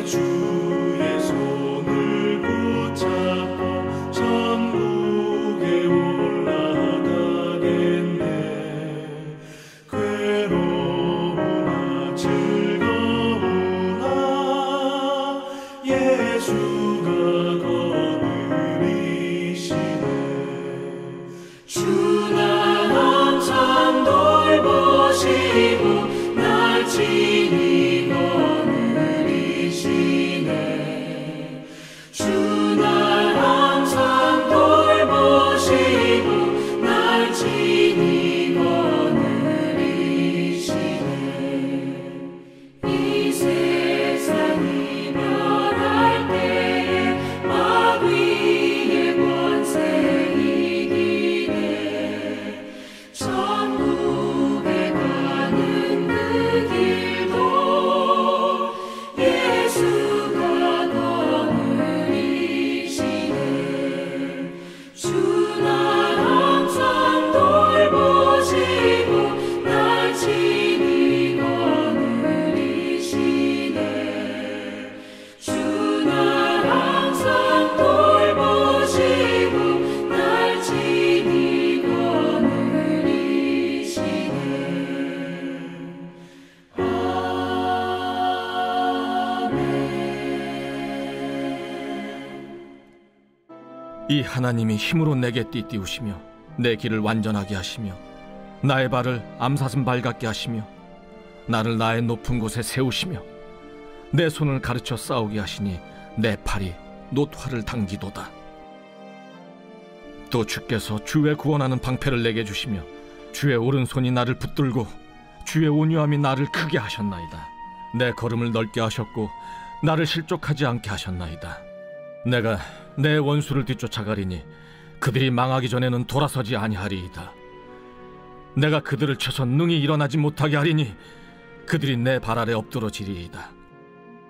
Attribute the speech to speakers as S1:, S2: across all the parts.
S1: 주의 손을 붙잡고 천국에 올라가겠네. 괴로우나 즐거우나 예수가 거느리시네. 주 날 항상 돌보시고 날 친히 거느리시네. 주 날 항상 돌보시고 날 친히 거느리시네. 이 세상이 멸할 때에 마귀의 권세 이기네. 천국에 가는 그 길도 예수가 거느리시네. 주 날 항상 돌보시고 날 친히 거느리시네. 주 날 항상 돌보시고 날 친히 거느리시네.
S2: 이 하나님이 힘으로 내게 띠띠우시며 내 길을 완전하게 하시며 나의 발을 암사슴 발 같게 하시며 나를 나의 높은 곳에 세우시며 내 손을 가르쳐 싸우게 하시니 내 팔이 놋화를 당기도다. 또 주께서 주의 구원하는 방패를 내게 주시며 주의 오른손이 나를 붙들고 주의 온유함이 나를 크게 하셨나이다. 내 걸음을 넓게 하셨고 나를 실족하지 않게 하셨나이다. 내가 내 원수를 뒤쫓아가리니 그들이 망하기 전에는 돌아서지 아니하리이다. 내가 그들을 쳐서 능히 일어나지 못하게 하리니 그들이 내 발 아래 엎드러지리이다.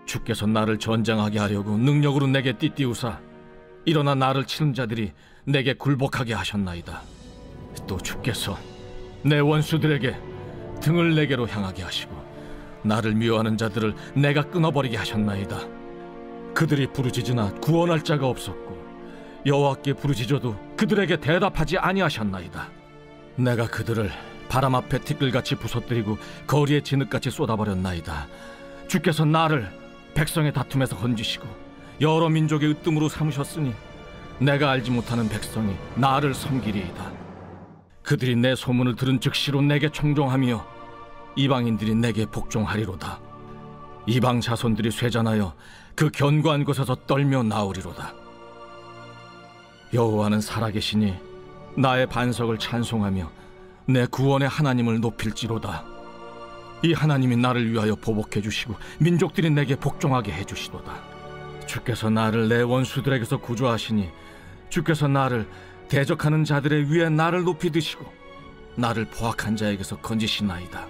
S2: 주께서 나를 전쟁하게 하려고 능력으로 내게 띠띠우사 일어나 나를 치는 자들이 내게 굴복하게 하셨나이다. 또 주께서 내 원수들에게 등을 내게로 향하게 하시고 나를 미워하는 자들을 내가 끊어버리게 하셨나이다. 그들이 부르짖으나 구원할 자가 없었고 여호와께 부르짖어도 그들에게 대답하지 아니하셨나이다. 내가 그들을 바람 앞에 티끌같이 부서뜨리고 거리에 진흙같이 쏟아버렸나이다. 주께서 나를 백성의 다툼에서 건지시고 여러 민족의 으뜸으로 삼으셨으니 내가 알지 못하는 백성이 나를 섬기리이다. 그들이 내 소문을 들은 즉시로 내게 청종하며 이방인들이 내게 복종하리로다. 이방 자손들이 쇠잔하여 그 견고한 곳에서 떨며 나오리로다. 여호와는 살아계시니 나의 반석을 찬송하며 내 구원의 하나님을 높일지로다. 이 하나님이 나를 위하여 보복해 주시고 민족들이 내게 복종하게 해주시도다. 주께서 나를 내 원수들에게서 구조하시니 주께서 나를 대적하는 자들의 위에 나를 높이 드시고 나를 포악한 자에게서 건지시나이다.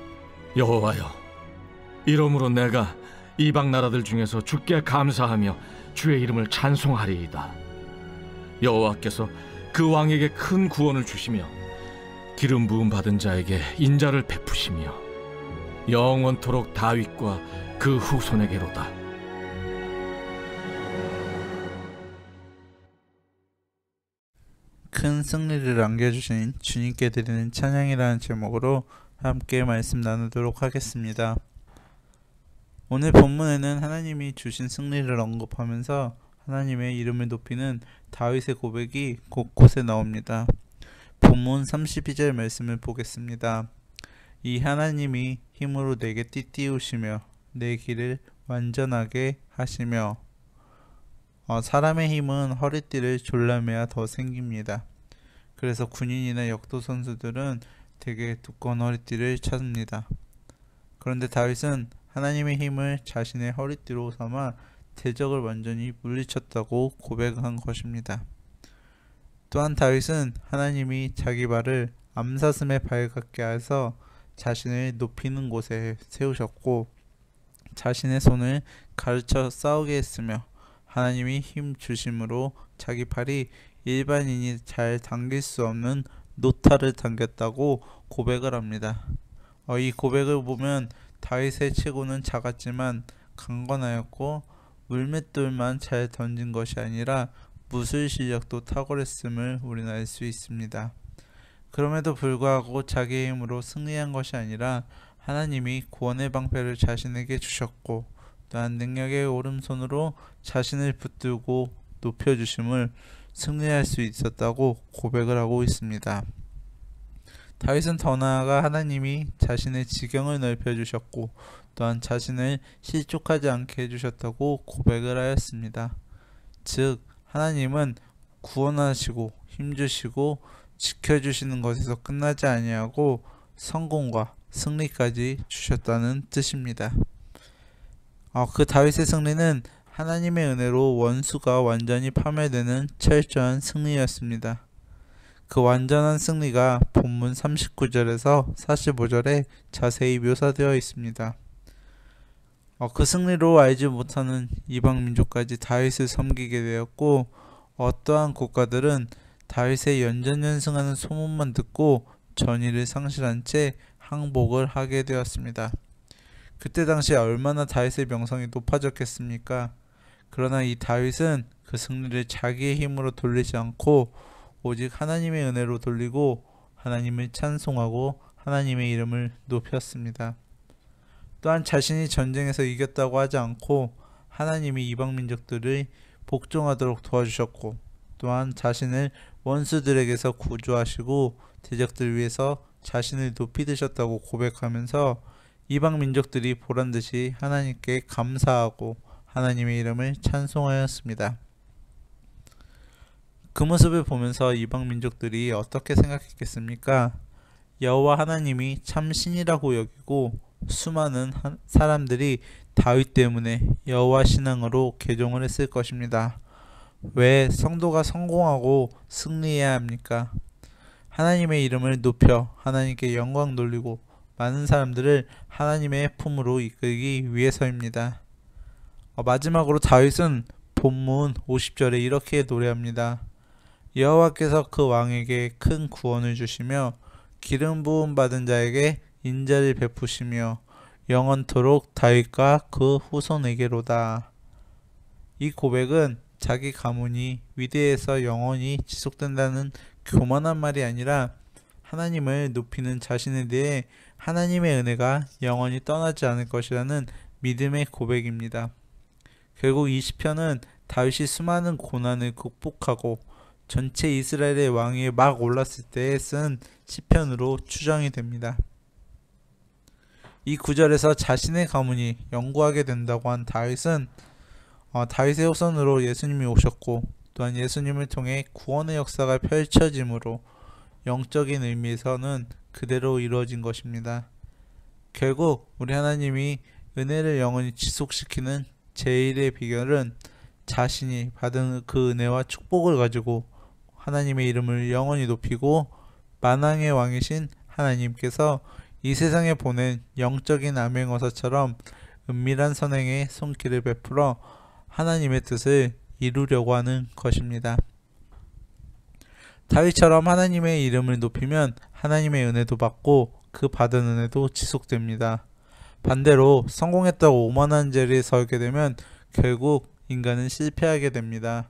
S2: 여호와여, 이러므로 내가 이방 나라들 중에서 주께 감사하며 주의 이름을 찬송하리이다. 여호와께서 그 왕에게 큰 구원을 주시며 기름 부음 받은 자에게 인자를 베푸시며 영원토록 다윗과 그 후손에게로다.
S3: 큰 승리를 안겨주신 주님께 드리는 찬양이라는 제목으로 함께 말씀 나누도록 하겠습니다. 오늘 본문에는 하나님이 주신 승리를 언급하면서 하나님의 이름을 높이는 다윗의 고백이 곳곳에 나옵니다. 본문 32절 말씀을 보겠습니다. 이 하나님이 힘으로 내게 띠띠우시며 내 길을 완전하게 하시며. 사람의 힘은 허리띠를 졸라매야 더 생깁니다. 그래서 군인이나 역도 선수들은 되게 두꺼운 허리띠를 찾습니다. 그런데 다윗은 하나님의 힘을 자신의 허리띠로 삼아 대적을 완전히 물리쳤다고 고백한 것입니다. 또한 다윗은 하나님이 자기 발을 암사슴의 발 같게 해서 자신을 높이는 곳에 세우셨고 자신의 손을 가르쳐 싸우게 했으며 하나님이 힘 주심으로 자기 팔이 일반인이 잘 당길 수 없는 노타를 당겼다고 고백을 합니다. 이 고백을 보면 다윗의 체구는 작았지만 강건하였고 물맷돌만 잘 던진 것이 아니라 무술 실력도 탁월했음을 우리는 알 수 있습니다. 그럼에도 불구하고 자기의 힘으로 승리한 것이 아니라 하나님이 구원의 방패를 자신에게 주셨고 또한 능력의 오른손으로 자신을 붙들고 높여주심을 승리할 수 있었다고 고백을 하고 있습니다. 다윗은 더 나아가 하나님이 자신의 지경을 넓혀주셨고 또한 자신을 실족하지 않게 해주셨다고 고백을 하였습니다. 즉 하나님은 구원하시고 힘주시고 지켜주시는 것에서 끝나지 아니하고 성공과 승리까지 주셨다는 뜻입니다. 그 다윗의 승리는 하나님의 은혜로 원수가 완전히 파멸되는 철저한 승리였습니다. 그 완전한 승리가 본문 39절에서 45절에 자세히 묘사되어 있습니다. 그 승리로 알지 못하는 이방 민족까지 다윗을 섬기게 되었고 어떠한 국가들은 다윗의 연전연승하는 소문만 듣고 전의를 상실한 채 항복을 하게 되었습니다. 그때 당시에 얼마나 다윗의 명성이 높아졌겠습니까? 그러나 이 다윗은 그 승리를 자기의 힘으로 돌리지 않고 오직 하나님의 은혜로 돌리고 하나님을 찬송하고 하나님의 이름을 높였습니다. 또한 자신이 전쟁에서 이겼다고 하지 않고 하나님이 이방 민족들을 복종하도록 도와주셨고 또한 자신을 원수들에게서 구주하시고 대적들 위해서 자신을 높이 드셨다고 고백하면서 이방 민족들이 보란듯이 하나님께 감사하고 하나님의 이름을 찬송하였습니다. 그 모습을 보면서 이방 민족들이 어떻게 생각했겠습니까? 여호와 하나님이 참 신이라고 여기고 수많은 사람들이 다윗 때문에 여호와 신앙으로 개종을 했을 것입니다. 왜 성도가 성공하고 승리해야 합니까? 하나님의 이름을 높여 하나님께 영광 돌리고 많은 사람들을 하나님의 품으로 이끌기 위해서입니다. 마지막으로 다윗은 본문 50절에 이렇게 노래합니다. 여호와께서 그 왕에게 큰 구원을 주시며 기름 부음 받은 자에게 인자를 베푸시며 영원토록 다윗과 그 후손에게로다. 이 고백은 자기 가문이 위대해서 영원히 지속된다는 교만한 말이 아니라 하나님을 높이는 자신에 대해 하나님의 은혜가 영원히 떠나지 않을 것이라는 믿음의 고백입니다. 결국 이 시편은 다윗이 수많은 고난을 극복하고 전체 이스라엘의 왕위에 막 올랐을 때에 쓴 시편으로 추정이 됩니다. 이 구절에서 자신의 가문이 영구하게 된다고 한 다윗은 다윗의 후손으로 예수님이 오셨고 또한 예수님을 통해 구원의 역사가 펼쳐지므로 영적인 의미에서는 그대로 이루어진 것입니다. 결국 우리 하나님이 은혜를 영원히 지속시키는 제일의 비결은 자신이 받은 그 은혜와 축복을 가지고 하나님의 이름을 영원히 높이고 만왕의 왕이신 하나님께서 이 세상에 보낸 영적인 암행어사처럼 은밀한 선행에 손길을 베풀어 하나님의 뜻을 이루려고 하는 것입니다. 다윗처럼 하나님의 이름을 높이면 하나님의 은혜도 받고 그 받은 은혜도 지속됩니다. 반대로 성공했다고 오만한 자리에 서게 되면 결국 인간은 실패하게 됩니다.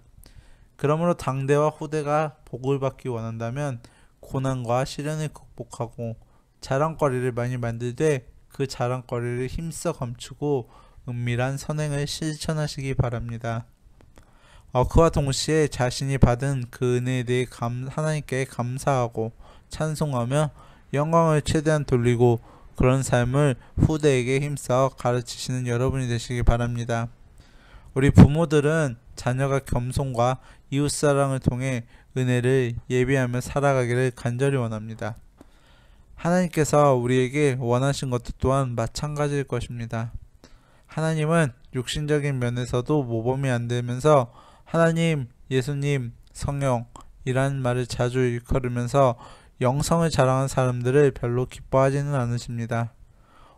S3: 그러므로 당대와 후대가 복을 받기 원한다면 고난과 시련을 극복하고 자랑거리를 많이 만들되 그 자랑거리를 힘써 감추고 은밀한 선행을 실천하시기 바랍니다. 그와 동시에 자신이 받은 그 은혜에 대해 하나님께 감사하고 찬송하며 영광을 최대한 돌리고 그런 삶을 후대에게 힘써 가르치시는 여러분이 되시기 바랍니다. 우리 부모들은 자녀가 겸손과 이웃사랑을 통해 은혜를 예비하며 살아가기를 간절히 원합니다. 하나님께서 우리에게 원하신 것도 또한 마찬가지일 것입니다. 하나님은 육신적인 면에서도 모범이 안 되면서 하나님, 예수님, 성령 이란 말을 자주 일컬으면서 영성을 자랑한 사람들을 별로 기뻐하지는 않으십니다.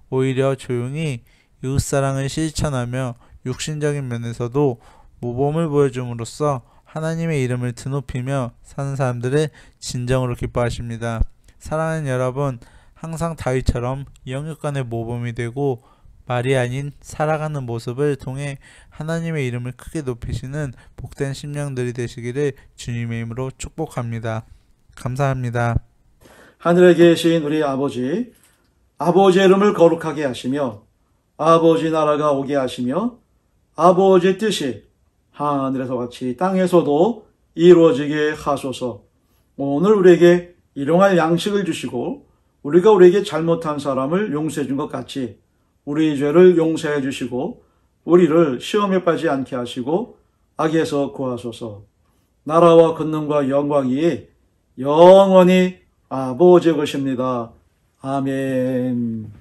S3: 오히려 조용히 이웃사랑을 실천하며 육신적인 면에서도 모범을 보여줌으로써 하나님의 이름을 드높이며 사는 사람들을 진정으로 기뻐하십니다. 사랑하는 여러분, 항상 다윗처럼 영육간의 모범이 되고 말이 아닌 살아가는 모습을 통해 하나님의 이름을 크게 높이시는 복된 심령들이 되시기를 주님의 이름으로 축복합니다. 감사합니다.
S4: 하늘에 계신 우리 아버지, 아버지의 이름을 거룩하게 하시며 아버지 나라가 오게 하시며 아버지의 뜻이 하늘에서 같이 땅에서도 이루어지게 하소서. 오늘 우리에게 일용할 양식을 주시고 우리가 우리에게 잘못한 사람을 용서해 준 것 같이 우리 죄를 용서해 주시고 우리를 시험에 빠지지 않게 하시고 악에서 구하소서. 나라와 권능과 영광이 영원히 아버지의 것입니다. 아멘.